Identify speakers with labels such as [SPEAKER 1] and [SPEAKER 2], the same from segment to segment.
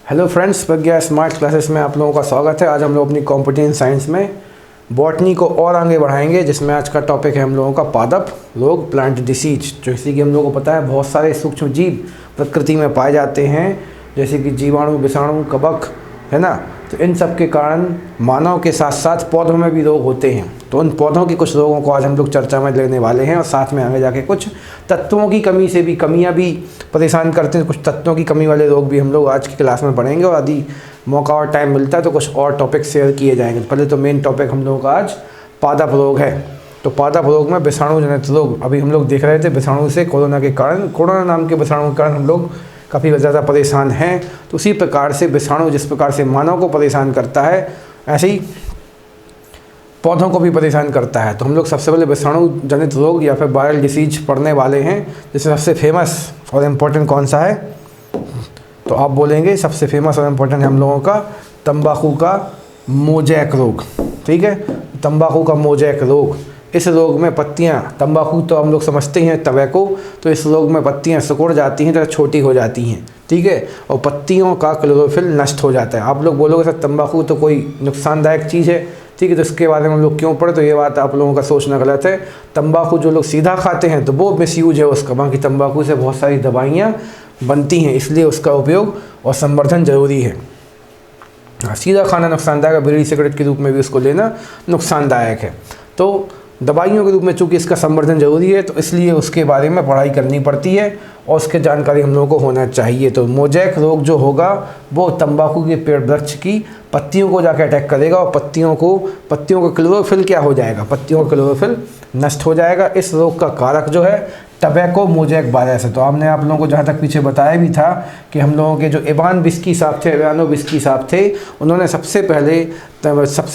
[SPEAKER 1] Hello friends, प्रज्ञा smart classes में आप लोगों का स्वागत है। आज हम लोग अपनी कॉम्पिटेंट साइंस में बॉटनी को और आगे बढ़ाएंगे, जिसमें आज का टॉपिक है हम लोगों का पादप रोग, प्लांट डिसीज। जैसे कि हम लोगों को पता है बहुत सारे सूक्ष्म जीव प्रकृति में पाए जाते हैं, जैसे कि जीवाणु, विषाणु, कवक, है ना। तो इन सब के कारण मानव के साथ साथ पौधों में भी रोग होते हैं। तो उन पौधों की कुछ रोगों को आज हम लोग चर्चा में लेने वाले हैं, और साथ में आगे जाके कुछ तत्वों की कमी से भी कमियां भी परेशान करते हैं। कुछ तत्वों की कमी वाले रोग भी हम लोग आज की क्लास में पढ़ेंगे, और यदि मौका और टाइम मिलता है तो कुछ और टॉपिक शेयर किए जाएंगे। पहले तो मेन टॉपिक हम लोगों का आज पादप रोग है। तो पादप रोग में विषाणु जनित रोग, अभी हम लोग देख रहे थे विषाणु से कोरोना के कारण, कोरोना नाम के विषाणु के कारण हम लोग काफ़ी ज़्यादा परेशान हैं। तो उसी प्रकार से विषाणु जिस प्रकार से मानव को परेशान करता है, ऐसे ही पौधों को भी परेशान करता है। तो हम लोग सबसे पहले विषाणु जनित रोग या फिर वायरल डिसीज पढ़ने वाले हैं, जिसमें सबसे फेमस और इम्पोर्टेंट कौन सा है? तो आप बोलेंगे सबसे फेमस और इम्पोर्टेंट है हम लोगों का तंबाकू का मोजैक रोग। ठीक है, तंबाकू का मोजैक रोग। इस रोग में पत्तियां, तंबाकू तो हम लोग समझते हैं टबैको, तो इस रोग में पत्तियां सिकुड़ जाती हैं, तो छोटी हो जाती हैं। ठीक है, और पत्तियों का क्लोरोफिल नष्ट हो जाता है। आप लोग बोलोगे सर तंबाकू तो कोई नुकसानदायक चीज़ है, ठीक है, तो इसके बारे में हम लोग क्यों पढ़े? तो ये बात आप लोगों का सोचना गलत है। तंबाकू जो लोग सीधा खाते हैं तो वो मिसयूज है उसका, बाकी तंबाकू से बहुत सारी दवाइयाँ बनती हैं, इसलिए उसका उपयोग और संवर्धन जरूरी है। सीधा खाना नुकसानदायक है, बीड़ी सिगरेट के रूप में भी उसको लेना नुकसानदायक है। तो दवाइयों के रूप में चूँकि इसका संवर्धन जरूरी है, तो इसलिए उसके बारे में पढ़ाई करनी पड़ती है और उसके जानकारी हम लोगों को होना चाहिए। तो मोजैक रोग जो होगा वो तंबाकू के पेड़ वृक्ष की पत्तियों को जाकर अटैक करेगा, और पत्तियों का क्लोरोफिल क्या हो जाएगा? पत्तियों का क्लोरोफिल नष्ट हो जाएगा। इस रोग का कारक जो है टबैको मोजैक वायरस है। तो आपने आप लोगों को जहाँ तक पीछे बताया भी था कि हम लोगों के जो इवान बिस्की साहब थे, इवानो बिस्की साहब थे, उन्होंने सबसे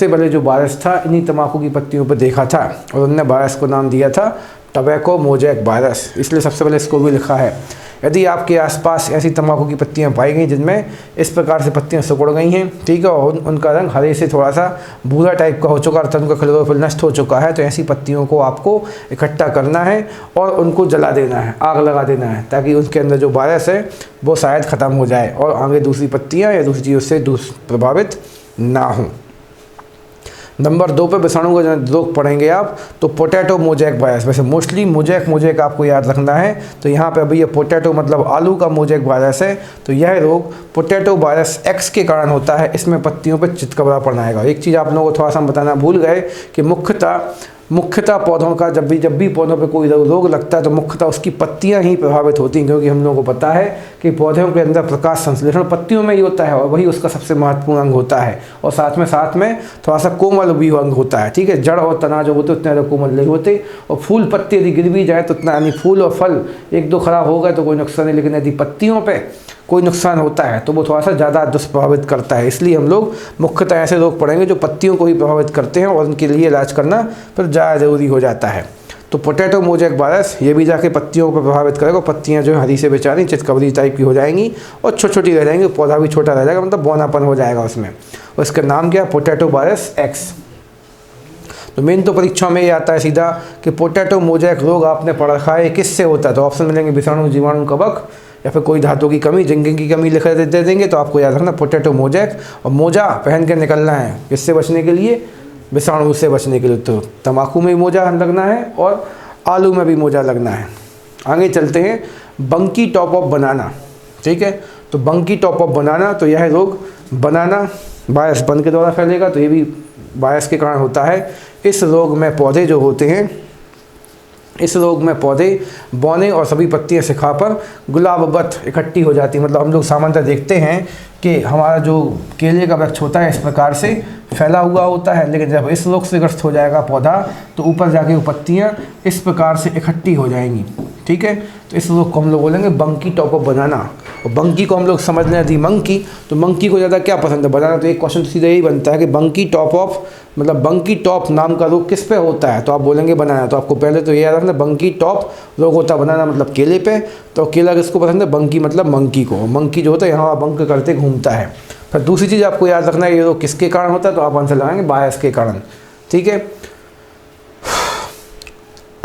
[SPEAKER 1] पहले जो वायरस था इन्हीं तंबाकू की पत्तियों पर देखा था, और उन्होंने वायरस को नाम दिया था टबैको मोजैक वायरस, इसलिए सबसे पहले इसको भी लिखा है। यदि आपके आसपास ऐसी तंबाकू की पत्तियां पाई गई जिनमें इस प्रकार से पत्तियां सिकुड़ गई हैं, ठीक है, और उनका रंग हरे से थोड़ा सा भूरा टाइप का हो चुका है, उनका क्लोरोफिल नष्ट हो चुका है, तो ऐसी पत्तियों को आपको इकट्ठा करना है और उनको जला देना है, आग लगा देना है, ताकि उनके अंदर जो वायरस है वो शायद ख़त्म हो जाए और आगे दूसरी पत्तियाँ या दूसरी चीज़ों से प्रभावित ना हों। नंबर 2 पे विषाणु का रोग पढ़ेंगे आप, तो पोटैटो मोजैक वायरस। वैसे मोस्टली मोजैक आपको याद रखना है। तो यहाँ पे अभी ये पोटैटो मतलब आलू का मोजैक वायरस है। तो यह रोग पोटैटो वायरस एक्स के कारण होता है। इसमें पत्तियों पे चितकबरा पड़ना आएगा। एक चीज़ आप लोगों को थोड़ा सा हम बताना भूल गए कि मुख्यतः पौधों का जब भी पौधों पे कोई रोग लगता है तो मुख्यतः उसकी पत्तियां ही प्रभावित होती हैं, क्योंकि हम लोगों को पता है कि पौधों के अंदर प्रकाश संश्लेषण पत्तियों में ही होता है, और वही उसका सबसे महत्वपूर्ण अंग होता है। और साथ में थोड़ा सा कोमल भी अंग होता है। ठीक है, जड़ और तना जो होते उतने ज़्यादा कोमल नहीं होते, और फूल पत्ती यदि गिर भी जाए तो उतना, यानी फूल और फल एक दो खराब हो गए तो कोई नुकसान नहीं, लेकिन यदि पत्तियों पर कोई नुकसान होता है तो वो थोड़ा सा ज़्यादा दुष्प्रभावित करता है। इसलिए हम लोग मुख्यतः ऐसे रोग पढ़ेंगे जो पत्तियों को ही प्रभावित करते हैं, और उनके लिए इलाज करना फिर ज़्यादा ज़रूरी हो जाता है। तो पोटैटो मोजैक वायरस ये भी जाके पत्तियों को प्रभावित करेगा। पत्तियां जो है हरी से बेचारी चितकबरी टाइप की हो जाएंगी और छोटी रह जाएंगी, पौधा भी छोटा रह जाएगा, मतलब बौनापन हो जाएगा उसमें। और इसका नाम क्या है? Potato virus x. तो मेन तो परीक्षा में ये आता है सीधा कि पोटैटो मोजैक रोग आपने पढ़ रखा है, किससे होता है? तो ऑप्शन मिलेंगे विषाणु, जीवाणु, कवक, या फिर कोई धातु की कमी, जिंक की कमी लिख दे देंगे। तो आपको याद रखना पोटैटो मोजैक, और मोजा पहन के निकलना है। किससे बचने के लिए? विषाणु से बचने के लिए। तो तंबाकू में भी मोजा लगना है और आलू में भी मोजा लगना है। आगे चलते हैं, बंकी टॉप ऑफ बनाना। ठीक है, तो बंकी टॉप ऑफ बनाना, तो यह रोग बनाना वायरस बन के द्वारा फैलेगा, तो ये भी वायरस के कारण होता है। इस रोग में पौधे जो होते हैं, इस रोग में पौधे बौने और सभी पत्तियां शिखा पर गुलाबवत इकट्ठी हो जाती हैं। मतलब हम लोग सामान्यतः देखते हैं कि हमारा जो केले का वृक्ष होता है इस प्रकार से फैला हुआ होता है, लेकिन जब इस रोग से ग्रस्त हो जाएगा पौधा तो ऊपर जाके वो पत्तियां इस प्रकार से इकट्ठी हो जाएंगी। ठीक है, तो इस रोग को हम लोग बोलेंगे बंकी टॉप ऑफ बनाना। और बंकी को हम लोग समझ लें यदि मंकी, तो मंकी को ज़्यादा क्या पसंद है? बनाना। तो एक क्वेश्चन तो सीधा यही बनता है कि बंकी टॉप ऑफ मतलब बंकी टॉप नाम का रोग किस पे होता है? तो आप बोलेंगे बनाना। तो आपको पहले तो ये याद रखना, बंकी टॉप रोग होता है बनाना मतलब केले पे। तो केला किसको पसंद है? बंकी मतलब मंकी को। मंकी जो होता है यहाँ बंक करते घूमता है। फिर दूसरी चीज़ आपको याद रखना है, ये रोग किसके कारण होता है? तो आप आंसर लगाएंगे वायरस के कारण। ठीक है,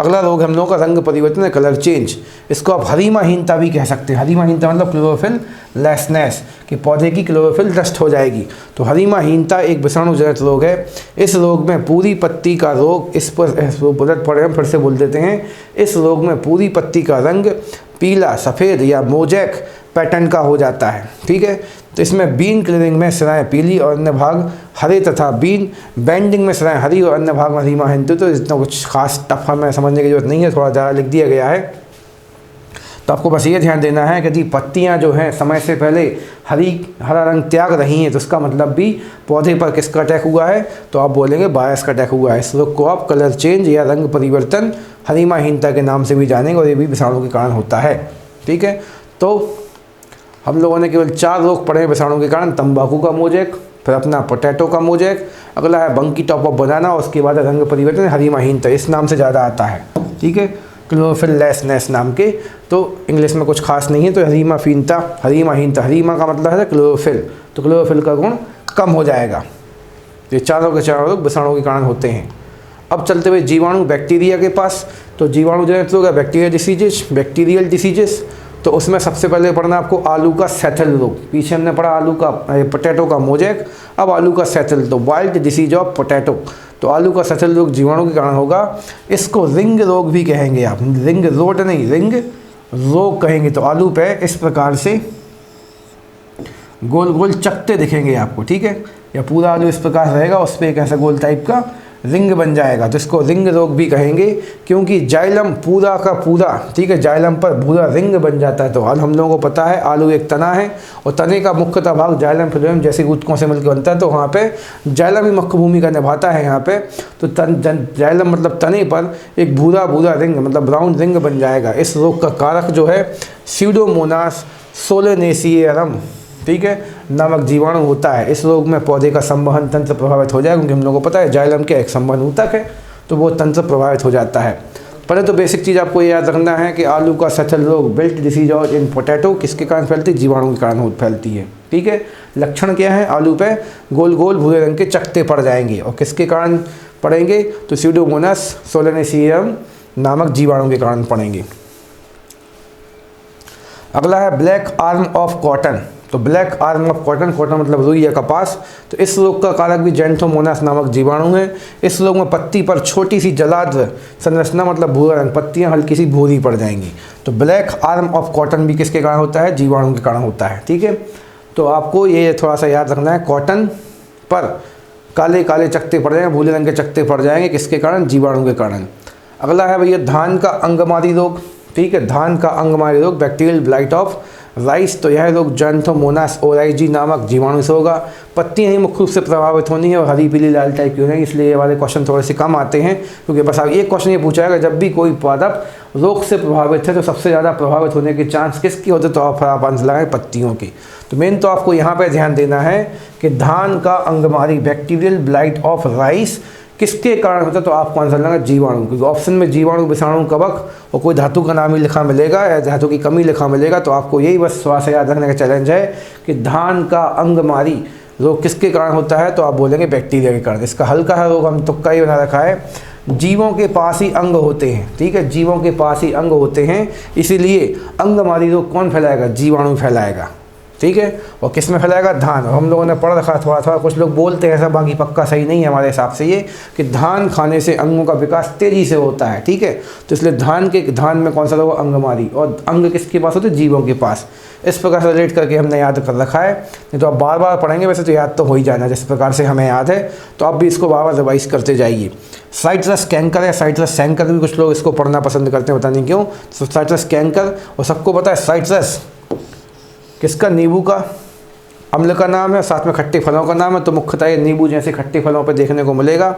[SPEAKER 1] अगला रोग हम लोगों का रंग परिवर्तन है, कलर चेंज। इसको आप हरिमाहीनता भी कह सकते हैं। हरिमाहीनता मतलब क्लोरोफिल लेसनेस, कि पौधे की क्लोरोफिल नष्ट हो जाएगी। तो हरिमाहीनता एक विषाणु जनित रोग है। इस रोग में पूरी पत्ती का रोग, इस पर बुलेट पड़े हम फिर से बोल देते हैं। इस रोग में पूरी पत्ती का रंग पीला, सफ़ेद या मोजैक पैटर्न का हो जाता है। ठीक है, तो इसमें बीन क्लियरिंग में सिराएं पीली और अन्य भाग हरे तथा बीन बेंडिंग में सिराएं हरी और अन्य भाग में हरिमाहीनता। तो इतना कुछ खास टफ हमें समझने की जरूरत नहीं है, थोड़ा ज़्यादा लिख दिया गया है। तो आपको बस ये ध्यान देना है कि यदि पत्तियां जो हैं समय से पहले हरा रंग त्याग रही हैं तो इसका मतलब भी पौधे पर किसका अटैक हुआ है, तो आप बोलेंगे बायस का अटैक हुआ है। इस रोग को आप कलर चेंज या रंग परिवर्तन हरिमाहीनता के नाम से भी जानेंगे और ये भी विषाणु के कारण होता है। ठीक है, तो हम लोगों ने केवल 4 रोग पढ़े हैं विषाणु के कारण। तंबाकू का मोजैक, फिर अपना पोटैटो का मोजैक, अगला है बंकी टॉप ऑफ बनाना, और उसके बाद रंग परिवर्तन हरिमाहीनता, इस नाम से ज़्यादा आता है। ठीक है, क्लोरोफिल लेसनेस नाम के, तो इंग्लिश में कुछ खास नहीं है। तो हरिमाहीनता, हरिमा का मतलब है क्लोरोफिल, तो क्लोरोफिल का गुण कम हो जाएगा। ये चारों के चारों रोग विषाणु के कारण होते हैं। अब चलते हुए जीवाणु बैक्टीरिया के पास। तो जीवाणु जनित रोग है बैक्टीरियल डिसीजेस। तो उसमें सबसे पहले पढ़ना आपको आलू का सैथल रोग। पीछे हमने पढ़ा आलू का पोटैटो का मोजैक, अब आलू का सैथल, तो वाइल्ड डिसीज ऑफ पोटैटो। तो आलू का सैथल रोग जीवाणु के कारण होगा। इसको रिंग रोग भी कहेंगे आप, रिंग रोड नहीं, रिंग रोग कहेंगे। तो आलू पे इस प्रकार से गोल गोल चकते दिखेंगे आपको। ठीक है, या पूरा आलू इस प्रकार रहेगा, उस पर एक ऐसा गोल टाइप का रिंग बन जाएगा, तो इसको रिंग रोग भी कहेंगे, क्योंकि जाइलम पूरा का पूरा, ठीक है, जाइलम पर पूरा रिंग बन जाता है। तो हम लोगों को पता है आलू एक तना है और तने का मुख्यतः भाग जाइलम फिलोएम जैसे ऊतकों से मिलकर बनता है। तो वहाँ पे जाइलम ही मुख्य भूमिका निभाता है यहाँ पे। तो जाइलम मतलब तने पर एक भूरा भूरा रिंग मतलब ब्राउन रिंग बन जाएगा। इस रोग का कारक जो है स्यूडोमोनास सोलेनेसियरम, ठीक है, नामक जीवाणु होता है। इस रोग में पौधे का संवहन तंत्र प्रभावित हो जाएगा, क्योंकि हम लोगों को पता है जाइलम के एक संवहन ऊतक है, तो वो तंत्र प्रभावित हो जाता है। पहले तो बेसिक चीज़ आपको याद रखना है कि आलू का सैथल रोग बिल्ट डिसीज और इन पोटैटो किसके कारण फैलती है, जीवाणु के कारण फैलती है। ठीक है, लक्षण क्या है, आलू पे गोल गोल भूरे रंग के चकते पड़ जाएंगे, और किसके कारण पड़ेंगे, तो स्यूडोमोनास सोलेनेसियरम नामक जीवाणु के कारण पड़ेंगे। अगला है ब्लैक आर्म ऑफ कॉटन। तो black arm of cotton, cotton मतलब रुई या कपास। तो इस रोग का कारक भी जैंथोमोनास नामक जीवाणु है। इस रोग में पत्ती पर छोटी सी जलाद्र संरचना मतलब भूरा रंग, पत्तियां हल्की सी भूरी पड़ जाएंगी। तो ब्लैक आर्म ऑफ कॉटन भी किसके कारण होता है, जीवाणु के कारण होता है। ठीक है, तो आपको ये थोड़ा सा याद रखना है, कॉटन पर काले काले चकते पड़ जाएंगे, भूरे रंग के चकते पड़ जाएंगे, किसके कारण, जीवाणु के कारण। अगला है भैया धान का अंगमारी रोग। ठीक है, धान का अंगमारी रोग बैक्टीरियल ब्लाइट ऑफ राइस। तो यह रोग जैंथोमोनास ओराइजी नामक जीवाणु से होगा। पत्तियां ही मुख्य रूप से प्रभावित होनी है और हरी पीली लाल टाइप की होंगी, इसलिए ये वाले क्वेश्चन थोड़े से कम आते हैं, क्योंकि बस अब एक क्वेश्चन ये पूछा जाएगा जब भी कोई पादप रोग से प्रभावित है तो सबसे ज़्यादा प्रभावित होने के चांस किसके होते, तो आप आंसर लगाएं पत्तियों के। तो मेन तो आपको यहाँ पर ध्यान देना है कि धान का अंगमारी बैक्टीरियल ब्लाइट ऑफ राइस किसके कारण होता है, तो आपको आंसर लगा जीवाणु, क्योंकि ऑप्शन में जीवाणु, विषाणु, कवक और कोई धातु का नाम ही लिखा मिलेगा या धातु की कमी लिखा मिलेगा। तो आपको यही बस थोड़ा सा याद रखने का चैलेंज है कि धान का अंगमारी रोग किसके कारण होता है, तो आप बोलेंगे बैक्टीरिया के कारण। इसका हल्का है रोग, हम तुक्का ही बना रखा है, जीवों के पास ही अंग होते हैं। ठीक है, जीवों के पास ही अंग होते हैं, इसीलिए अंगमारी रोग कौन फैलाएगा, जीवाणु फैलाएगा। ठीक है, और किस में फैलाएगा, धान। और हम लोगों ने पढ़ रखा थोड़ा थोड़ा, कुछ लोग बोलते हैं ऐसा, बाकी पक्का सही नहीं है हमारे हिसाब से ये, कि धान खाने से अंगों का विकास तेज़ी से होता है। ठीक है, तो इसलिए धान में कौन सा होगा, अंगमारी, और अंग किसके पास होते हैं, जीवों के पास। इस प्रकार से रिलेट करके हमने याद कर रखा है, नहीं तो आप बार बार पढ़ेंगे, वैसे तो याद तो हो ही जाना जिस प्रकार से हमें याद है, तो आप भी इसको बार बार रिवाइज करते जाइए। साइट्रस कैंकर या साइट्रस सैंकर भी कुछ लोग इसको पढ़ना पसंद करते हैं, पता नहीं क्यों। तो साइट्रस कैंकर, और सबको पता है साइट्रस किसका, नींबू का अम्ल का नाम है, साथ में खट्टे फलों का नाम है। तो मुख्यतः ये नींबू जैसे खट्टे फलों पर देखने को मिलेगा।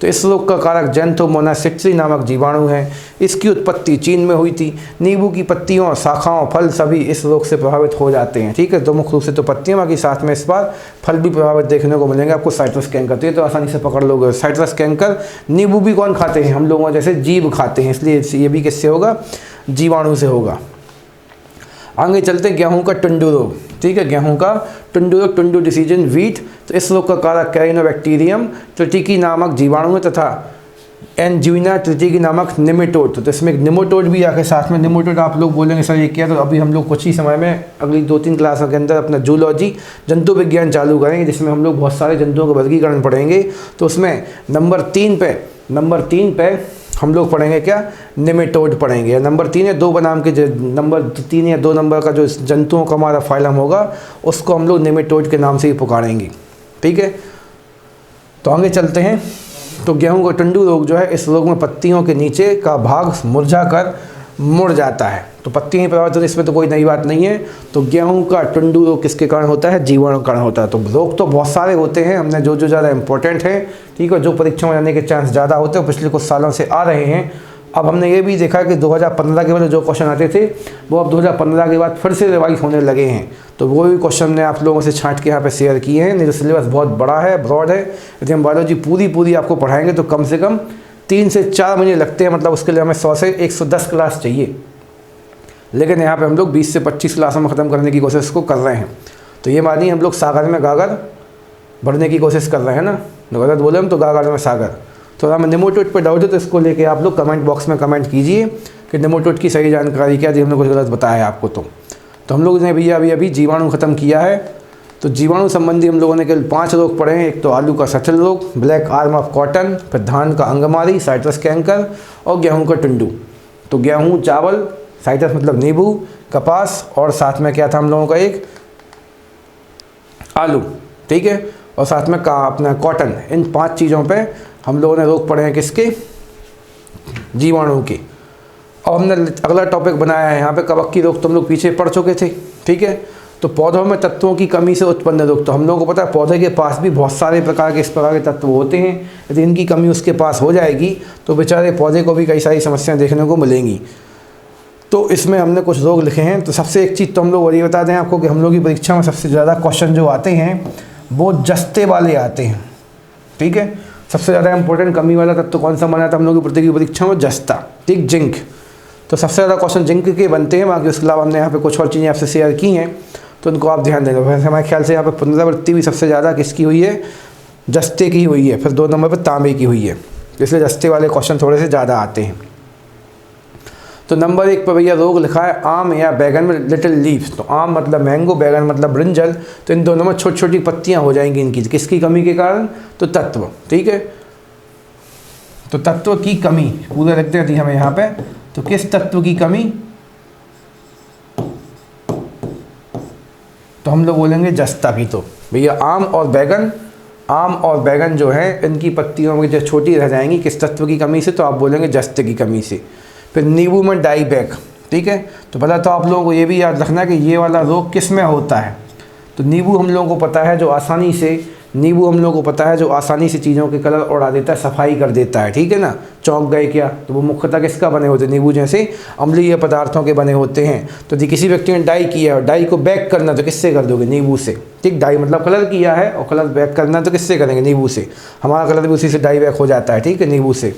[SPEAKER 1] तो इस रोग का कारक जैंथोमोनास सिट्री नामक जीवाणु है। इसकी उत्पत्ति चीन में हुई थी। नींबू की पत्तियों, शाखाओं, फल सभी इस रोग से प्रभावित हो जाते हैं। ठीक है, तो मुख्य रूप से तो पत्तियां, बाकी साथ में इस बार फल भी प्रभावित देखने को मिलेंगे आपको साइट्रस कैंकर। तो ये तो आसानी से पकड़ लोगे, साइट्रस कैंकर। नींबू भी कौन खाते हैं, हम लोगों जैसे जीव खाते हैं, इसलिए ये भी किससे होगा, जीवाणु से होगा। आगे चलते हैं गेहूं का टुंडू रोग। ठीक है, गेहूं का टुंडू रोग, टुंडू डिसीज इन व्हीट। तो इस रोग का कारक कैरिनोबैक्टीरियम ट्रिटिकी नामक जीवाणु है तथा एंजुइना ट्रिटिकी नामक निमेटोड। तो इसमें एक निमेटोड भी आके साथ में, निमेटोड आप लोग बोलेंगे सर ये क्या, तो अभी हम लोग कुछ ही समय में अगली 2-3 क्लासों के अंदर अपना जूलॉजी जंतु विज्ञान चालू करेंगे, जिसमें हम लोग बहुत सारे जंतुओं का वर्गीकरण पढ़ेंगे। तो उसमें नंबर 3 पे हम लोग पढ़ेंगे क्या, निमेटोड पढ़ेंगे। नंबर 3 या 2 बनाम के नंबर 3 या 2 नंबर का जो जंतुओं का हमारा फाइलम होगा उसको हम लोग निमेटोड के नाम से ही पुकारेंगे, ठीक है। तो आगे चलते हैं। तो गेहूं का टुंडू रोग जो है, इस रोग में पत्तियों के नीचे का भाग मुरझा कर मुड़ जाता है। तो पत्तियां ही प्रभावित होती है, इसमें तो कोई नई बात नहीं है। तो गेहूं का टुंडू रोग किसके कारण होता है, जीवाणु कारण होता है। तो रोग तो बहुत सारे होते हैं, हमने जो ज़्यादा इंपॉर्टेंट है, ठीक है, जो परीक्षा में आने के चांस ज़्यादा होते हैं, पिछले कुछ सालों से आ रहे हैं। अब हमने ये भी देखा कि 2015 के बाद जो क्वेश्चन आते थे वो अब 2015 के बाद फिर से रिवाइज होने लगे हैं। तो वो भी क्वेश्चन ने आप लोगों से छांट के यहाँ पे शेयर किए हैं। नहीं तो सिलेबस बहुत बड़ा है, ब्रॉड है। यदि हम बायोलॉजी पूरी आपको पढ़ाएंगे तो कम से कम 3 से 4 महीने लगते हैं, मतलब उसके लिए हमें 100 से 110 क्लास चाहिए। लेकिन यहाँ पे हम लोग 20 से 25 क्लासों में ख़त्म करने की कोशिश को कर रहे हैं। तो ये मानिए हम लोग सागर में गागर भरने की कोशिश कर रहे हैं ना, गलत बोले हम तो गागर में सागर। तो हमें निमेटोड पे डाउट है तो इसको लेके आप लोग कमेंट बॉक्स में कमेंट कीजिए कि निमेटोड की सही जानकारी क्या थी, हमने कुछ गलत बताया है आपको। तो हम लोग ने भैया अभी जीवाणु ख़त्म किया है। तो जीवाणु संबंधी हम लोगों ने केवल 5 रोग पढ़े हैं। एक तो आलू का सटल रोग, ब्लैक आर्म ऑफ कॉटन, फिर धान का अंगमारी, साइट्रस कैंकर और गेहूँ का टुंडू। तो गेहूँ, चावल, साइट्रस मतलब नींबू, कपास और साथ में क्या था हम लोगों का एक आलू, ठीक है, और साथ में अपना कॉटन। इन 5 चीज़ों पे हम लोगों ने रोग पढ़े हैं किसके, जीवाणु के। और हमने अगला टॉपिक बनाया है यहाँ पे कवक की रोग, तो हम लोग पीछे पढ़ चुके थे, ठीक है। तो पौधों में तत्वों की कमी से उत्पन्न रोग, तो हम लोगों को पता है पौधे के पास भी बहुत सारे प्रकार के इस प्रकार के तत्व होते हैं। यदि इनकी कमी उसके पास हो जाएगी तो बेचारे पौधे को भी कई सारी समस्याएं देखने को मिलेंगी। तो इसमें हमने कुछ रोग लिखे हैं। तो सबसे एक चीज़ तो हम लोग ये बता दें आपको कि हम लोग की परीक्षा में सबसे ज़्यादा क्वेश्चन जो आते हैं वो जस्ते वाले आते हैं, ठीक है। सबसे ज़्यादा इंपॉर्टेंट कमी वाला तत्व कौन सा माना था हम लोग की परीक्षा में, जस्ता, ठीक, जिंक। तो सबसे ज़्यादा क्वेश्चन जिंक के बनते हैं। बाकी उसके अलावा हमने यहाँ पे कुछ और चीज़ें आपसे शेयर की हैं तो उनको आप ध्यान देंगे। वैसे हमारे ख्याल से यहाँ पे पुनरावृत्ति भी सबसे ज़्यादा किसकी हुई है, जस्ते की हुई है। फिर 2 नंबर पर तांबे की हुई है, इसलिए जस्ते वाले क्वेश्चन थोड़े से ज़्यादा आते हैं। तो नंबर 1 पर भैया रोग लिखा है आम या बैगन में लिटिल लीव्स। तो आम मतलब मैंगो, बैगन मतलब ब्रिंजल। तो इन दोनों में छोटी छोटी पत्तियाँ हो जाएंगी इनकी, किसकी कमी के कारण, तो तत्व, ठीक है। तो तत्व की कमी पूरा लिख देती हमें यहाँ पे। तो किस तत्व की कमी, तो हम लोग बोलेंगे जस्ता की। तो भैया आम और बैगन जो है इनकी पत्तियों में जो छोटी रह जाएंगी, किस तत्व की कमी से, तो आप बोलेंगे जस्ते की कमी से। फिर नींबू में डाईबैक, ठीक है। तो पहले तो आप लोगों को ये भी याद रखना कि ये वाला रोग किस में होता है। तो नींबू हम लोगों को पता है जो आसानी से चीज़ों के कलर उड़ा देता है, सफाई कर देता है, ठीक है ना। चौंक गए क्या, तो वो मुख्यतः किसका बने होते हैं, नींबू जैसे अम्लीय पदार्थों के बने होते हैं। तो यदि किसी व्यक्ति ने डाई किया और डाई को बैक करना तो किससे कर दोगे, नींबू से, ठीक। डाई मतलब कलर किया है और कलर बैक करना तो किससे करेंगे, नींबू से। हमारा कलर भी उसी से डाई बैक हो जाता है, ठीक है, नींबू से।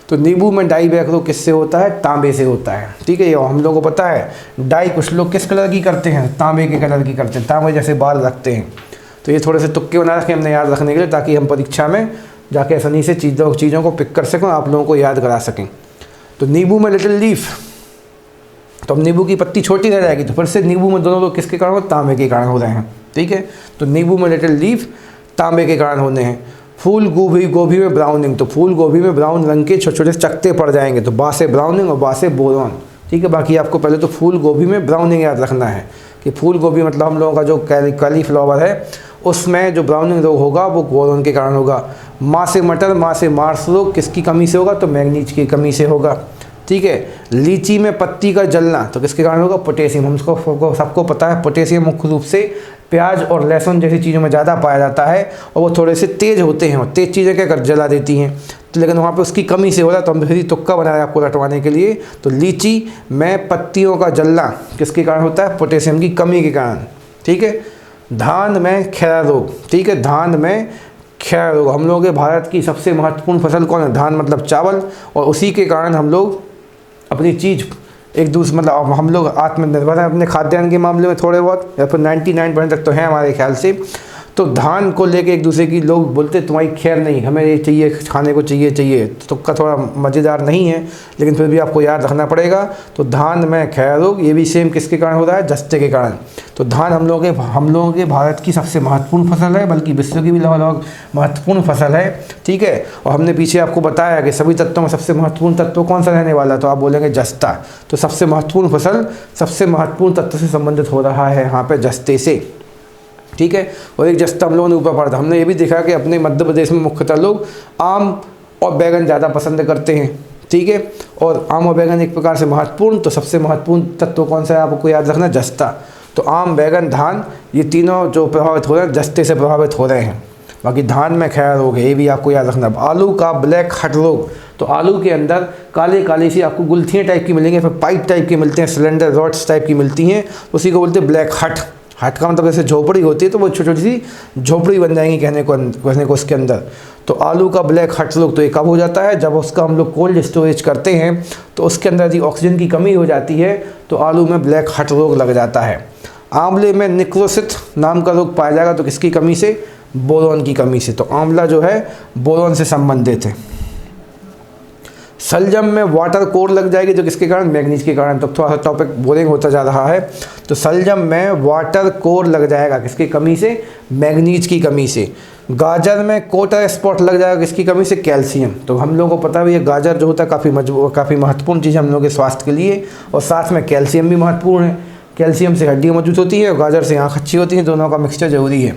[SPEAKER 1] तो नींबू में डाई बैक रोग किससे होता है, तांबे से होता है, ठीक है। और हम लोगों को पता है डाई कुछ लोग किस कलर की करते हैं, तांबे के कलर की करते हैं, तांबे जैसे बाल रखते हैं। तो ये थोड़े से तुक्के बना रखे हमने याद रखने के लिए, ताकि हम परीक्षा में जाके आसानी से चीज़ों को पिक कर सकें, आप लोगों को याद करा सकें। तो नींबू में लिटिल लीफ, तो अब नींबू की पत्ती छोटी रह जाएगी। तो फिर से नींबू में दोनों लोग किसके कारण हो, तांबे के कारण हो रहे हैं, ठीक है। तो नींबू में लिटिल लीफ तांबे के कारण होने हैं। फूल गोभी में ब्राउनिंग, तो फूल गोभी में ब्राउन रंग के छोटे छोटे चकते पड़ जाएंगे, तो बा से ब्राउनिंग और बा से बोरॉन, ठीक है। बाकी आपको पहले तो फूल गोभी में ब्राउनिंग याद रखना है कि फूल गोभी मतलब हम लोगों का जो कॉलीफ्लावर है उसमें जो ब्राउनिंग रोग होगा वो बोरॉन के कारण होगा। माँ से मटर, माँ से मार्स रोग किसकी कमी से होगा, तो मैग्नीज की कमी से होगा, ठीक है। लीची में पत्ती का जलना तो किसके कारण होगा, पोटेशियम। हमको सबको पता है पोटेशियम मुख्य रूप से प्याज और लहसुन जैसी चीज़ों में ज़्यादा पाया जाता है और वो थोड़े से तेज़ होते हैं और तेज़ चीज़ें क्या कर जला देती हैं। तो लेकिन वहाँ पे उसकी कमी से हो रहा है, तो हम फिर तुक्का बनाया आपको रटवाने के लिए। तो लीची में पत्तियों का जलना किसके कारण होता है, पोटेशियम की कमी के कारण, ठीक है। धान में खैरा रोग, ठीक है, धान में खैरा रोग। हम लोग के भारत की सबसे महत्वपूर्ण फसल कौन है, धान मतलब चावल, और उसी के कारण हम लोग अपनी चीज़ एक दूसरे मतलब हम लोग आत्मनिर्भर हैं अपने खाद्यान्न के मामले में थोड़े बहुत, या फिर 99% तक तो हैं हमारे ख्याल से। तो धान को लेके एक दूसरे की लोग बोलते तुम्हारी खैर नहीं, हमें ये चाहिए, खाने को चाहिए। तो तुक्का थोड़ा मज़ेदार नहीं है, लेकिन फिर भी आपको याद रखना पड़ेगा। तो धान में खैर रोग, ये भी सेम किसके कारण हो रहा है? जस्ते के कारण। तो धान हम लोगों के भारत की सबसे महत्वपूर्ण फसल है, बल्कि विश्व की भी लगभग महत्वपूर्ण फसल है, ठीक है। और हमने पीछे आपको बताया कि सभी तत्वों में सबसे महत्वपूर्ण तत्व कौन सा रहने वाला, तो आप बोलेंगे जस्ता। तो सबसे महत्वपूर्ण फसल सबसे महत्वपूर्ण तत्व से संबंधित हो रहा है यहाँ पे, जस्ते से, ठीक है। और एक जस्ता हम लोगों ने ऊपर पढ़ा था, हमने ये भी देखा कि अपने मध्य प्रदेश में मुख्यतः लोग आम और बैगन ज़्यादा पसंद करते हैं, ठीक है। और आम और बैगन एक प्रकार से महत्वपूर्ण, तो सबसे महत्वपूर्ण तत्व कौन सा है आपको याद रखना? जस्ता। तो आम, बैगन, धान, ये तीनों जो प्रभावित हो रहे हैं जस्ते से प्रभावित हो रहे हैं। बाकी धान में खैर रोग है, ये भी आपको याद रखना। आलू का ब्लैक हट रोग, तो आलू के अंदर काले काले सी आपको गुल्थियाँ टाइप की मिलेंगी, फिर पाइप टाइप की मिलते हैं, सिलेंडर रॉड्स टाइप की मिलती हैं, उसी को बोलते हैं ब्लैक हट। हट का मतलब जैसे झोपड़ी होती है, तो वो छोटी छोटी सी झोपड़ी बन जाएंगी कहने को उसके अंदर। तो आलू का ब्लैक हट रोग तो ये कब हो जाता है? जब उसका हम लोग कोल्ड स्टोरेज करते हैं तो उसके अंदर यदि ऑक्सीजन की कमी हो जाती है तो आलू में ब्लैक हट रोग लग जाता है। आंवले में निक्रोसिस नाम का रोग पाया जाएगा, तो किसकी कमी से? बोरोन की कमी से। तो आंवला जो है बोरोन से संबंधित है। सलजम में वाटर कोर लग जाएगी, जो किसके कारण? मैग्नीज के कारण। तो थोड़ा सा टॉपिक बोरिंग होता जा रहा है। तो सलजम में वाटर कोर लग जाएगा, किसकी कमी से? मैग्नीज की कमी से। गाजर में कोटर स्पॉट लग जाएगा, किसकी कमी से? कैल्शियम। तो हम लोगों को पता भी है गाजर जो होता है काफ़ी महत्वपूर्ण चीज़ है हम लोगों के स्वास्थ्य के लिए, और साथ में कैल्शियम भी महत्वपूर्ण है। कैल्शियम से हड्डियाँ मजबूत होती है और गाजर से आँख अच्छी होती है, दोनों का मिक्सचर ज़रूरी है।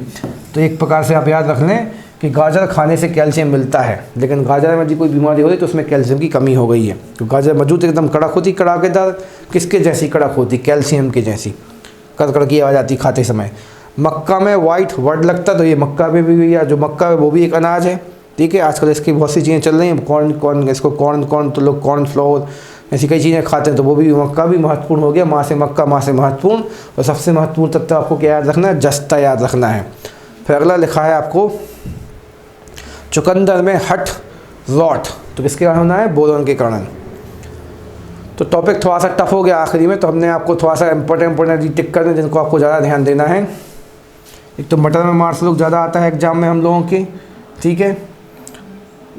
[SPEAKER 1] तो एक प्रकार से आप याद रख लें कि गाजर खाने से कैल्शियम मिलता है, लेकिन गाजर में यदि कोई बीमारी हो रही तो उसमें कैल्शियम की कमी हो गई है। तो गाजर मजबूत एकदम कड़क होती, कड़ाकेदार, किसके जैसी कड़क होती? कैल्शियम की जैसी, कड़कड़ की आवाज़ आती खाते समय। मक्का में वाइट वर्ड लगता, तो ये मक्का में भी, या जो मक्का है वो भी एक अनाज है, ठीक है। आजकल इसकी बहुत सी चीज़ें चल रही हैं, कॉर्न तो लोग कॉर्न फ्लोर ऐसी कई चीज़ें खाते हैं, तो वो भी मक्का भी महत्वपूर्ण हो गया। माँ से मक्का, माँ से महत्वपूर्ण। और सबसे महत्वपूर्ण तत्व आपको क्या याद रखना है? जस्ता याद रखना है। फिर अगला लिखा है आपको चुकंदर में हट रॉट, तो किसके कारण होना है? बोरोन के कारण। तो टॉपिक थोड़ा सा टफ हो गया आखिरी में, तो हमने आपको थोड़ा सा इंपॉर्टेंट टिक करने जिनको आपको ज़्यादा ध्यान देना है। एक तो मटर में मार्क्स लोग ज़्यादा आता है एग्जाम में हम लोगों के, ठीक है।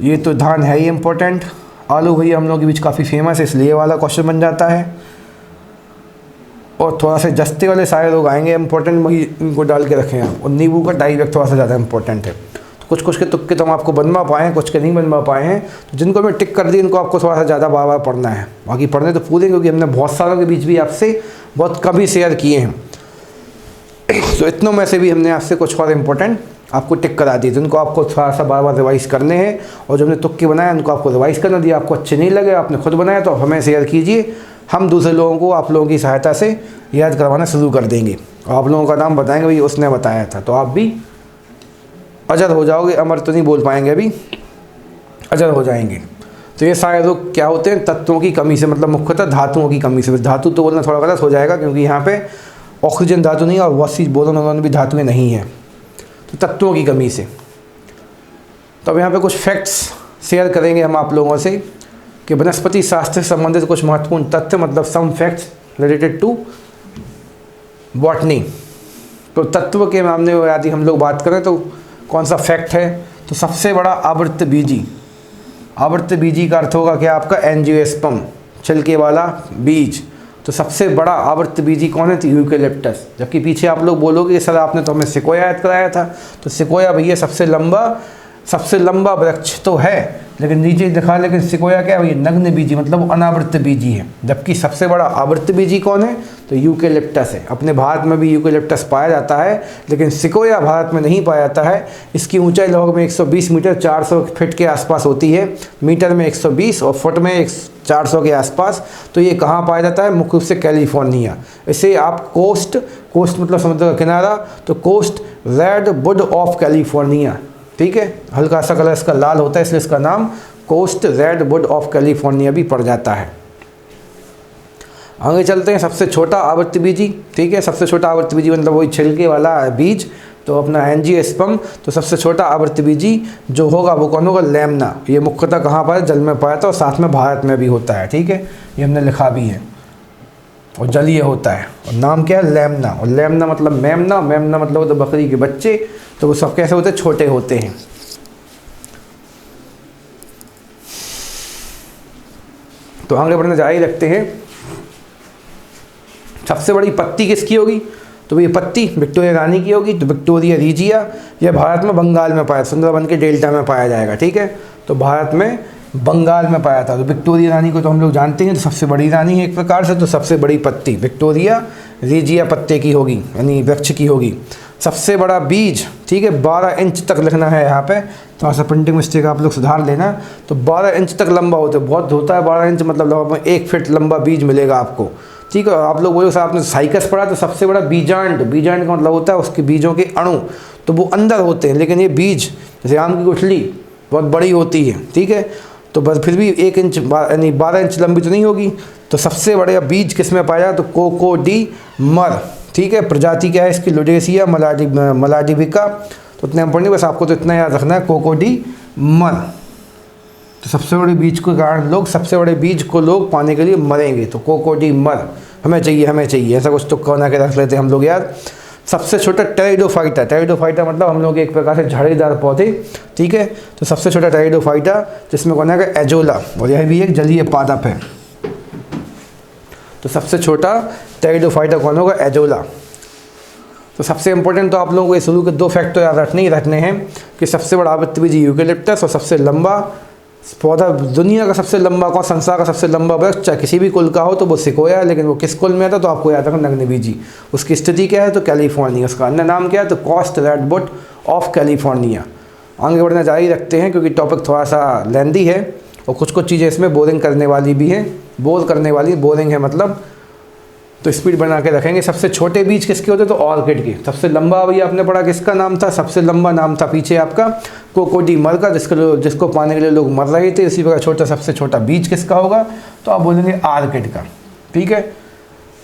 [SPEAKER 1] ये तो धान है ही इम्पोर्टेंट। आलू भैया हम लोगों के बीच काफ़ी फेमस है, इसलिए वाला क्वेश्चन बन जाता है। और थोड़ा सा जस्ते वाले सारे लोग आएंगे इंपॉर्टेंट, वही इनको डाल के रखें आप। और नींबू का डायरेक्ट थोड़ा सा ज़्यादा इंपॉर्टेंट है। तो कुछ के तुक्के तो हम आपको बनवा पाए हैं, कुछ के नहीं बनवा पाए हैं। तो जिनको मैं टिक कर दी इनको आपको थोड़ा सा ज़्यादा बार बार पढ़ना है। बाकी पढ़ने तो पूरे, क्योंकि हमने बहुत सालों के बीच भी आपसे बहुत कम ही शेयर किए हैं। तो इतनों में से भी हमने आपसे कुछ और इम्पोर्टेंट आपको टिक करा दिए, जिनको आपको थोड़ा सा बार बार रिवाइज़ करने हैं। और जो हमने तुक्के बनाए उनको आपको रिवाइज़ करना दिया। आपको अच्छे नहीं लगे, आपने खुद बनाया, तो हमें शेयर कीजिए। हम दूसरे लोगों को आप लोगों की सहायता से याद करवाना शुरू कर देंगे। और आप लोगों का नाम बताएंगे, भाई उसने बताया था, तो आप भी अजर हो जाओगे। अमर तो नहीं बोल पाएंगे, अभी अजर हो जाएंगे। तो ये सारे रोग क्या होते हैं? तत्वों की कमी से, मतलब मुख्यतः धातुओं की कमी से। धातु तो बोलना थोड़ा गलत हो जाएगा, क्योंकि यहाँ पे ऑक्सीजन धातु नहीं है और बहुत सी बोरोन भी धातुएँ नहीं हैं। तो तत्वों की कमी से। तो अब यहाँ पे कुछ फैक्ट्स शेयर करेंगे हम आप लोगों से कि वनस्पति शास्त्र से संबंधित कुछ महत्वपूर्ण तथ्य, मतलब some facts related to botany. तो तत्व के मामले में यदि हम लोग बात करें तो कौन सा फैक्ट है? तो सबसे बड़ा आवृतबीजी। आवृतबीजी का अर्थ होगा क्या आपका? एंजियोस्पर्म, छिलके वाला बीज। तो सबसे बड़ा आवृतबीजी कौन है? तो यूकेलिप्टस। जबकि पीछे आप लोग बोलोगे कि सर आपने तो हमें सिकोया याद कराया था। तो सिकोया भैया सबसे लंबा वृक्ष तो है, लेकिन नीचे दिखा, लेकिन सिकोया क्या है भैया? नग्न बीजी, मतलब अनावृत बीजी है। जबकि सबसे बड़ा आवृत बीजी कौन है? तो यूकेलिप्टस है। अपने भारत में भी यूकेलिप्टस पाया जाता है, लेकिन सिकोया भारत में नहीं पाया जाता है। इसकी ऊंचाई लगभग में 120 मीटर 400 फीट के आसपास होती है। मीटर में 120 और फुट में 400 के आसपास। तो ये कहाँ पाया जाता है? मुख्य रूप से कैलिफोर्निया। इसे आप कोस्ट मतलब समुद्र का किनारा, तो कोस्ट रेडवुड ऑफ कैलिफोर्निया, ठीक है। हल्का सा कलर इसका लाल होता है, इसलिए इसका नाम कोस्ट रेडवुड ऑफ कैलिफोर्निया भी पड़ जाता है। आगे चलते हैं। सबसे छोटा आवृतबीजी, ठीक है। सबसे छोटा आवृतबीजी मतलब वही छिलके वाला बीज, तो अपना एंजियोस्पर्म। तो सबसे छोटा आवृतबीजी जो होगा वो कौन होगा? लैम्ना। ये मुख्यतः कहाँ पर? जल में पाया था और साथ में भारत में भी होता है, ठीक है। ये हमने लिखा भी है। और जलीय होता है। और नाम क्या है? लैम्ना। और लैम्ना मतलब मेमना, मेमना मतलब होता है बकरी के बच्चे। तो वो सब कैसे होते हैं? छोटे होते हैं। तो आगे बढ़ने जारी रखते हैं। सबसे बड़ी पत्ती किसकी होगी? तो ये पत्ती विक्टोरिया रानी की होगी। तो विक्टोरिया रीजिया, यह भारत में बंगाल में पाया, सुंदरबन के डेल्टा में पाया जाएगा। ठीक है, तो भारत में बंगाल में पाया था। तो विक्टोरिया रानी को तो हम लोग जानते हैं, तो सबसे बड़ी रानी है एक प्रकार से। तो सबसे बड़ी पत्ती विक्टोरिया रीजिया पत्ते की होगी, यानी वृक्ष की होगी। सबसे बड़ा बीज, ठीक है, 12 इंच तक लिखना है यहाँ पे, थोड़ा सा प्रिंटिंग मिस्टेक आप लोग सुधार लेना। तो 12 इंच तक लंबा होता है, बहुत होता है 12 इंच, मतलब लगभग 1 फीट लंबा बीज मिलेगा आपको। ठीक है, आप लोग बोलो साहब आपने साइकस पढ़ा, तो सबसे बड़ा बीजांड, बीजांड का मतलब होता है उसके बीजों के अणु, तो वो अंदर होते हैं। लेकिन ये बीज जैसे आम की गुठली बहुत बड़ी होती है। ठीक है, तो बस फिर भी 1 इंच यानी 12 इंच लंबी तो नहीं होगी। तो सबसे बड़ा बीज किस में पाया? तो कोकोडीमर। ठीक है, प्रजाति क्या है इसकी? लुडेसिया मलाडिविका। तो इतना इंपॉर्टेंट, बस आपको तो इतना याद रखना है, कोकोडीमर। तो सबसे बड़े बीज के कारण लोग, सबसे बड़े बीज को लोग पाने के लिए मरेंगे। तो कोकोडीमर हमें चाहिए, ऐसा कुछ तो कहना के रख लेते हैं हम लोग यार। सबसे छोटा टेरिडोफाइटा, टेरिडोफाइटा मतलब हम लोग एक प्रकार से झाड़ीदार पौधे। ठीक है, तो सबसे छोटा टेरिडोफाइटा जिसमें कौन है? एजोला, और यह भी एक जलीय पादप है। तो सबसे छोटा टेरिडोफाइटा कौन होगा? एजोला। तो सबसे इंपॉर्टेंट तो आप लोगों को ये शुरू के 2 फैक्ट तो याद रखने हैं कि सबसे बड़ा आवृत्तबीजी यूकेलिप्टस, और सबसे लंबा पौधा दुनिया का सबसे लंबा कौन? संसार का सबसे लंबा वृक्ष चाहे किसी भी कुल का हो तो वो सिकोया है, लेकिन वो किस कुल में आता? तो आपको याद रखना नग्नबीजी। उसकी स्थिति क्या है? तो कैलिफोर्निया। उसका अन्य नाम क्या है? तो कॉस्ट रेडवुड ऑफ कैलिफोर्निया। आगे बढ़ना जारी रखते हैं क्योंकि टॉपिक थोड़ा सा लेंदी है और कुछ चीज़ें इसमें बोरिंग करने वाली भी हैं। बोर करने वाली, बोरिंग है मतलब, तो स्पीड बना के रखेंगे। सबसे छोटे बीज किसके होते? तो ऑर्किड के। सबसे लंबा भैया आपने पढ़ा किसका नाम था? सबसे लंबा नाम था पीछे आपका कोकोडीमर का, जिसको पाने के लिए लोग मर रहे थे। इसी प्रकार छोटा, सबसे छोटा बीज किसका होगा? तो आप बोलेंगे ऑर्किड का। ठीक है,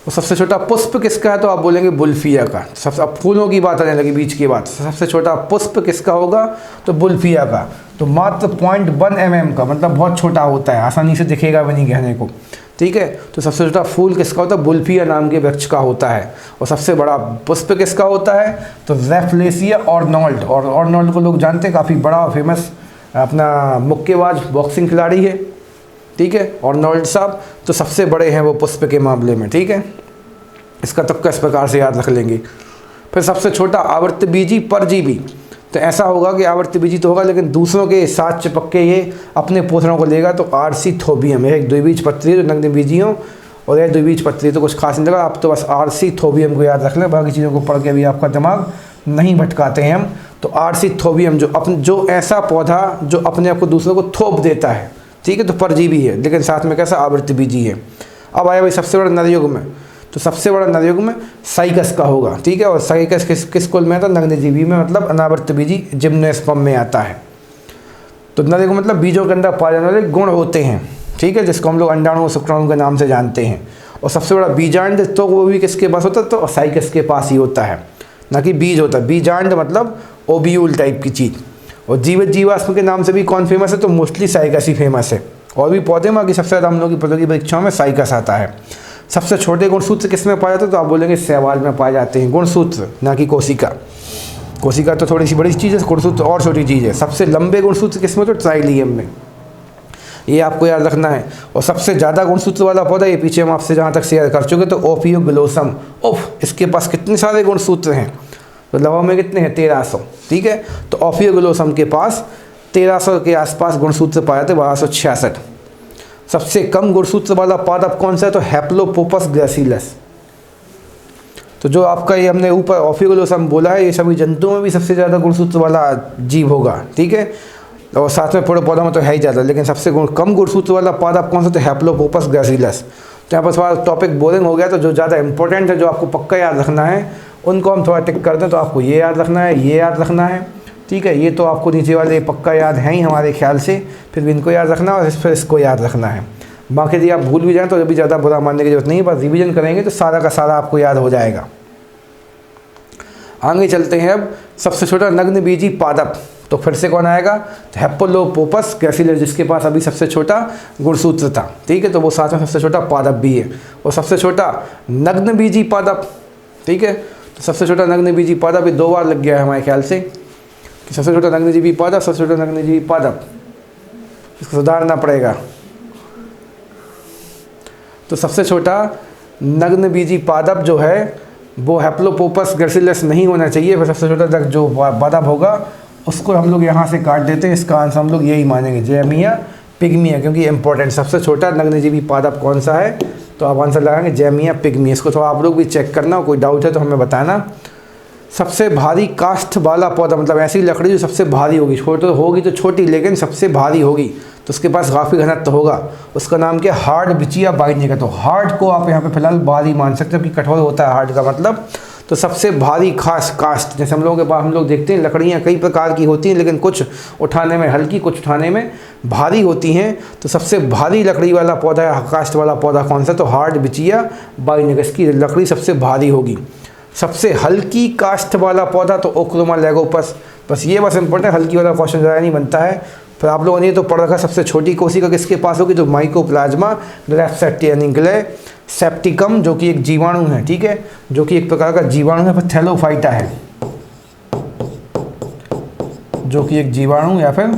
[SPEAKER 1] और सबसे छोटा पुष्प किसका है? तो आप बोलेंगे बुल्फिया का। सबसे, अब फूलों की बात आने लगी बीज की बात। सबसे छोटा पुष्प किसका होगा? तो बुल्फिया का। तो मात्र 0.1 mm का, मतलब बहुत छोटा होता है, आसानी से दिखेगा भी नहीं कहने को। ठीक है, तो सबसे छोटा फूल किसका होता है? बुल्फिया नाम के वृक्ष का होता है। और सबसे बड़ा पुष्प किसका होता है? तो रैफ्लेसिया ऑर्नोल्ड। और ऑर्नोल्ड को लोग जानते हैं, काफ़ी बड़ा फेमस अपना मुक्केबाज बॉक्सिंग खिलाड़ी है। ठीक है, ऑर्नोल्ड साहब। तो सबसे बड़े हैं वो पुष्प के मामले में। ठीक है, इसका तुक्का इस प्रकार से याद रख लेंगे। फिर सबसे छोटा आवृत्तबीजी परजीवी। तो ऐसा होगा कि आवृत्तबीजी तो होगा लेकिन दूसरों के साथ चिपक के ये अपने पोषणों को लेगा। तो आर्सीथोबियम, एक द्विबीजपत्री जो नग्नबीजी हो, और यह द्विबीजपत्री तो कुछ खास नहीं लगा। आप तो बस आर्सीथोबियम को याद रख लें, बाकी चीज़ों को पढ़ के भी आपका दिमाग नहीं भटकाते हैं हम। तो आर्सीथोबियम जो ऐसा पौधा जो अपने आप को दूसरों को थोप देता है। ठीक है, तो परजीवी है लेकिन साथ में कैसा? आवृत्तबीजी है। अब आया भाई सबसे बड़ा नरयुग्म में। तो सबसे बड़ा नरयुग्म साइकस का होगा। ठीक है, और साइकस किस कुल में आता? नग्नजीवी में, मतलब अनावर्तबीजी जिम्नोस्पर्म में आता है। तो नरयुग्म मतलब बीजों के अंदर पाए जाने वाले गुण होते हैं। ठीक है, जिसको हम लोग अंडाणु शुक्राणु के नाम से जानते हैं। और सबसे बड़ा बीजांड तो वो भी किसके पास होता है? तो साइकस के पास ही होता है, ना कि बीज होता है। बीजांड मतलब ओब्यूल टाइप की चीज़। और जीवाश्म के नाम से भी कौन फेमस है? तो मोस्टली साइकस ही फेमस है। और भी पौधे में, बाकी सबसे ज़्यादा हम लोग की प्रतियोगी परीक्षाओं में साइकस आता है। सबसे छोटे गुणसूत्र किस में पाए जाते हैं? तो आप बोलेंगे शैवाल में पाए जाते हैं गुणसूत्र, ना कि कोशिका। कोशिका तो थोड़ी सी बड़ी चीज़ है, गुणसूत्र और छोटी चीज़ है। सबसे लंबे गुणसूत्र किस में? तो ट्राइलियम में। ये आपको याद रखना है। और सबसे ज़्यादा गुणसूत्र वाला पौधा, ये पीछे हम आपसे जहाँ तक शेयर कर चुके, तो ओफियोग्लोसम। इसके पास कितने सारे गुणसूत्र हैं? तो लगभग में कितने हैं? 1300। ठीक है, तो ओफियोग्लोसम के पास 1300 के आसपास गुणसूत्र पाए जाते, 1266। सबसे कम गुणसूत्र वाला पादप कौन सा है? तो हैप्लोपोपस ग्रेसिलस। तो जो आपका ये हमने ऊपर ओफियोग्लोसम बोला है, ये सभी जंतुओं में भी सबसे ज़्यादा गुणसूत्र वाला जीव होगा। ठीक है, और साथ में पेड़ पौधों में तो है ही ज़्यादा, लेकिन सबसे कम गुणसूत्र वाला पादप कौन सा? तो हैप्लोपोपस ग्रेसिलस। तो यहाँ पर थोड़ा टॉपिक बोरिंग हो गया, तो जो ज़्यादा इंपॉर्टेंट है, जो आपको पक्का याद रखना है, उनको हम थोड़ा टिक कर दें। तो आपको ये याद रखना है, ये याद रखना है। ठीक है, ये तो आपको नीचे वाले पक्का याद हैं ही हमारे ख्याल से, फिर भी इनको याद रखना और फिर इसको याद रखना है। बाकी यदि आप भूल भी जाएँ तो अभी ज़्यादा बुरा मानने की जरूरत नहीं है, बस रिवीजन करेंगे तो सारा का सारा आपको याद हो जाएगा। आगे चलते हैं अब। सबसे छोटा नग्नबीजी पादप तो फिर से कौन आएगा, तो हेप्लोपोपस ग्रैसिलस, जिसके पास अभी सबसे छोटा गुणसूत्र था, ठीक है, तो वो साथ में सबसे छोटा पादप भी है। और सबसे छोटा नग्नबीजी पादप, ठीक है, तो सबसे छोटा नग्नबीजी पादप, ये 2 बार लग गया है हमारे ख्याल से कि सबसे छोटा नग्नजीवी पादप, सबसे छोटा नग्नजीवी पादप, इसको सुधारना पड़ेगा। तो सबसे छोटा नग्नबीजी पादप जो है वो हेप्लोपोपस ग्रैसिलस नहीं होना चाहिए, फिर सबसे छोटा जो पादप होगा उसको हम लोग यहाँ से काट देते हैं। इसका आंसर हम लोग यही मानेंगे, जैमिया पिग्मिया, क्योंकि इंपॉर्टेंट सबसे छोटा नग्नजीवी पादप कौन सा है, तो आप आंसर लगाएंगे जैमिया पिग्मिया। इसको थोड़ा आप लोग भी चेक करना, कोई डाउट है तो हमें बताना। सबसे भारी काष्ठ वाला पौधा, मतलब ऐसी लकड़ी जो सबसे भारी होगी, छोटी होगी तो छोटी लेकिन सबसे भारी होगी, तो उसके पास काफ़ी घनत्व होगा, उसका नाम क्या, हार्ड बिचिया बाइंडिका। तो हार्ड को आप यहाँ पे फिलहाल भारी मान सकते हो कि कठोर होता है हार्ड का मतलब। तो सबसे भारी खास काष्ठ, जैसे हम लोगों के पास हम लोग देखते हैं लकड़ियाँ कई प्रकार की होती हैं, लेकिन कुछ उठाने में हल्की, कुछ उठाने में भारी होती हैं। तो सबसे भारी लकड़ी वाला पौधा है, काष्ठ वाला पौधा कौन सा, तो हार्ड बिचिया बाइंडिका, इसकी लकड़ी सबसे भारी होगी। सबसे हल्की काष्ठ वाला पौधा तो ओक्रोमा लेगोपस। बस ये बस इंपॉर्टेंट, हल्की वाला क्वेश्चन ज़्यादा नहीं बनता है। फिर आप लोगों ने तो पढ़ रखा, सबसे छोटी कोशिका किसके पास होगी, तो माइकोप्लाज्मा रेप्सेप्टियनिकले सेप्टिकम, जो कि एक जीवाणु है, ठीक है, जो कि एक प्रकार का जीवाणु है। फिर थैलोफाइटा है, जो कि एक जीवाणु या फिर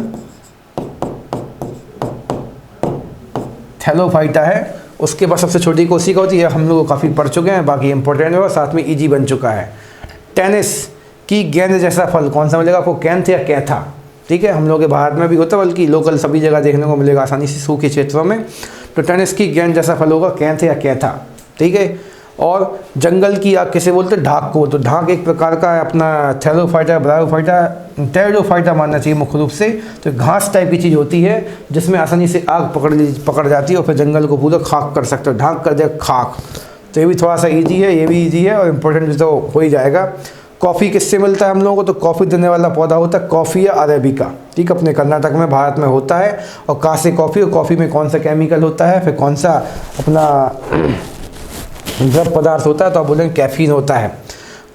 [SPEAKER 1] थैलोफाइटा है, उसके बाद सबसे छोटी कोशिका होती है। हम लोग काफ़ी पढ़ चुके हैं, बाकी इंपॉर्टेंट है, साथ में इजी बन चुका है। टेनिस की गेंद जैसा फल कौन सा मिलेगा आपको, कैंथ या कैथा, ठीक है, हम लोग के भारत में भी होता है, बल्कि लोकल सभी जगह देखने को मिलेगा आसानी से सूखे क्षेत्रों में। तो टेनिस की गेंद जैसा फल होगा कैंथ या कैथा, ठीक है। और जंगल की आग किसे बोलते हैं, ढाक को। तो ढाक एक प्रकार का है अपना थैलोफाइटा, ब्रायोफाइटा, टेरिडोफाइटा मानना चाहिए मुख्य रूप से। तो घास टाइप की चीज़ होती है जिसमें आसानी से आग पकड़ जाती है और फिर जंगल को पूरा खाक कर सकते हो, ढाक कर दे खाक। तो ये भी थोड़ा सा ईजी है, ये भी ईजी है और इम्पोर्टेंट तो हो ही जाएगा। कॉफ़ी किससे मिलता है हम लोगों को, तो कॉफ़ी देने वाला पौधा होता है कॉफ़िया अरेबिका, ठीक, अपने कर्नाटक में, भारत में होता है। और कासे कॉफ़ी, और कॉफ़ी में कौन सा केमिकल होता है, फिर कौन सा अपना द्रव पदार्थ होता है, तो आप बोलेंगे कैफीन होता है।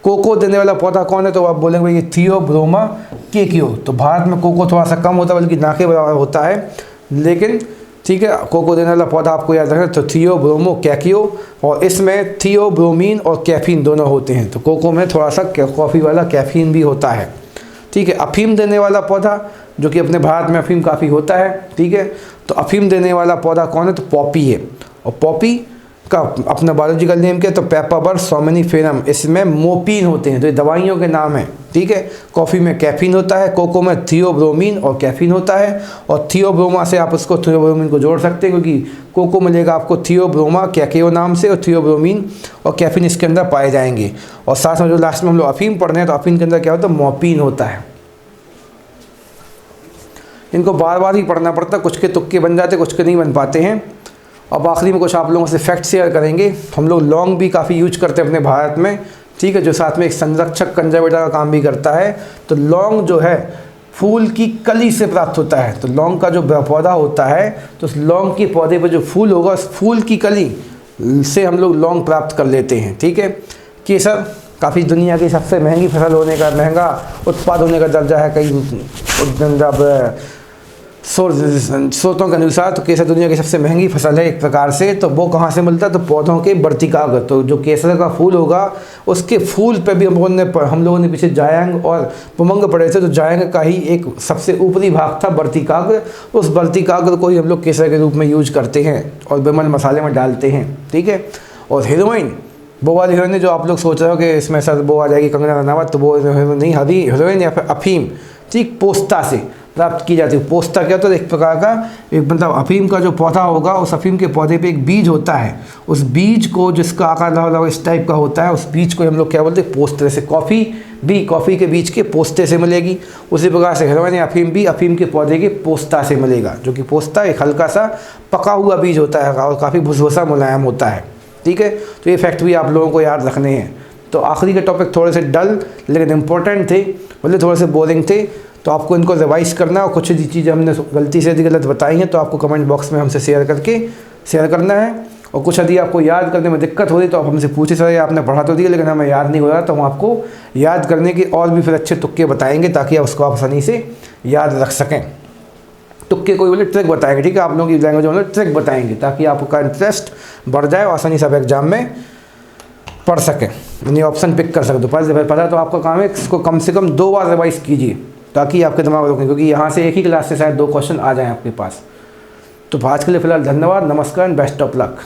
[SPEAKER 1] कोको देने वाला पौधा कौन है, तो आप बोलेंगे भाई थियोब्रोमा केकियो। तो भारत में कोको थोड़ा सा कम होता है, बल्कि ना के बराबर होता है, लेकिन ठीक है, कोको देने वाला पौधा आपको याद रखना, तो थियोब्रोमो कैकियो, और इसमें थियोब्रोमीन और कैफीन दोनों होते हैं। तो कोको में थोड़ा सा कॉफ़ी वाला कैफीन भी होता है, ठीक है। अफीम देने वाला पौधा, जो कि अपने भारत में अफीम काफ़ी होता है, ठीक है, तो अफीम देने वाला पौधा कौन है, तो पॉपी है। और पॉपी का अपना बायोलॉजिकल नेम क्या है, तो पेपावर सोमेनिफेरम, इसमें मोपीन होते हैं, तो ये दवाइयों के नाम है, ठीक है। कॉफ़ी में कैफीन होता है, कोको में थियोब्रोमीन और कैफीन होता है। और थियोब्रोमा से आप उसको थियोब्रोमीन को जोड़ सकते हैं, क्योंकि कोको मिलेगा आपको थियोब्रोमा कैकेओ नाम से, और थियोब्रोमीन और कैफीन इसके अंदर पाए जाएंगे। और साथ में जो लास्ट में हम लोग अफीम पढ़ रहे हैं, तो अफीम के अंदर क्या होता है, मोपीन होता है। इनको बार बार ही पढ़ना पड़ता है, कुछ के तुक्के बन जाते, कुछ के नहीं बन पाते हैं। अब आखिरी में कुछ आप लोगों से फैक्ट शेयर करेंगे। हम लोग लौंग भी काफ़ी यूज करते हैं अपने भारत में, ठीक है, जो साथ में एक संरक्षक कंजर्वेटर का काम भी करता है। तो लौंग जो है फूल की कली से प्राप्त होता है। तो लौंग का जो पौधा होता है, तो उस लौंग के पौधे पर जो फूल होगा, उस फूल की कली से हम लोग लौंग प्राप्त कर लेते हैं, ठीक है। केसर काफ़ी दुनिया की सबसे महंगी फसल होने का, महंगा उत्पाद होने का दर्जा है कई स्रोतों के अनुसार। तो केसर दुनिया की सबसे महंगी फसल है एक प्रकार से। तो वो कहाँ से मिलता है, तो पौधों के वर्तिकाग्र। तो जो केसर का फूल होगा, उसके फूल पे भी हम लोगों ने पीछे जायंग और पुमंग पढ़े थे। तो जायंग का ही एक सबसे ऊपरी भाग था वर्तिकाग्र, उस वर्तिकाग्र को ही हम लोग केसर के रूप में यूज करते हैं और विमल मसाले में डालते हैं, ठीक है। और हीरोइन, वो वाली हीरोइन जो आप लोग सोच रहे हो कि इसमें सर वो आ जाएगी कंगना रनावत, तो वो नहीं, हरी हीरोइन या फिर अफीम, ठीक, पोस्ता से प्राप्त की जाती है। पोस्ता क्या होता है, एक प्रकार का एक मतलब अफीम का जो पौधा होगा, उस अफीम के पौधे पे एक बीज होता है। उस बीज को, जिसका आकार इस टाइप का होता है, उस बीज को हम लोग क्या बोलते हैं, पोस्ते से। कॉफ़ी भी कॉफ़ी के बीज के पोस्ते से मिलेगी। उसी प्रकार से हेरोइन या अफीम भी अफीम के पौधे के पोस्ता से मिलेगा, जो कि पोस्ता एक हल्का सा पका हुआ बीज होता है और काफ़ी भुसभुसा मुलायम होता है, ठीक है। तो ये फैक्ट भी आप लोगों को याद रखने हैं। तो आखिरी के टॉपिक थोड़े से डल लेकिन इम्पोर्टेंट थे, मतलब थोड़े से बोरिंग थे, तो आपको इनको रिवाइज करना है। और कुछ चीज़ें हमने गलती से गलत बताई हैं, तो आपको कमेंट बॉक्स में हमसे शेयर करना है। और कुछ यदि आपको याद करने में दिक्कत हो रही तो आप हमसे पूछे सर आपने पढ़ा तो दिया लेकिन हमें याद नहीं हो रहा, तो हम आपको याद करने के और भी फिर अच्छे तुक्के बताएंगे ताकि आप उसको आसानी से याद रख सकें। तुक्के कोई बोले ट्रिक बताएंगे, ठीक है, आप लोगों की लैंग्वेज में ट्रिक बताएंगे ताकि आपका इंटरेस्ट बढ़ जाए और आसानी से आप एग्जाम में पढ़ सकें, यानी ऑप्शन पिक कर सकते। तो पता तो आपका काम है, इसको कम से कम 2 बार रिवाइज कीजिए ताकि आपके दिमाग में रुकें, क्योंकि यहाँ से एक ही क्लास से शायद 2 क्वेश्चन आ जाएँ आपके पास। तो आज के लिए फिलहाल धन्यवाद, नमस्कार एंड बेस्ट ऑफ लक।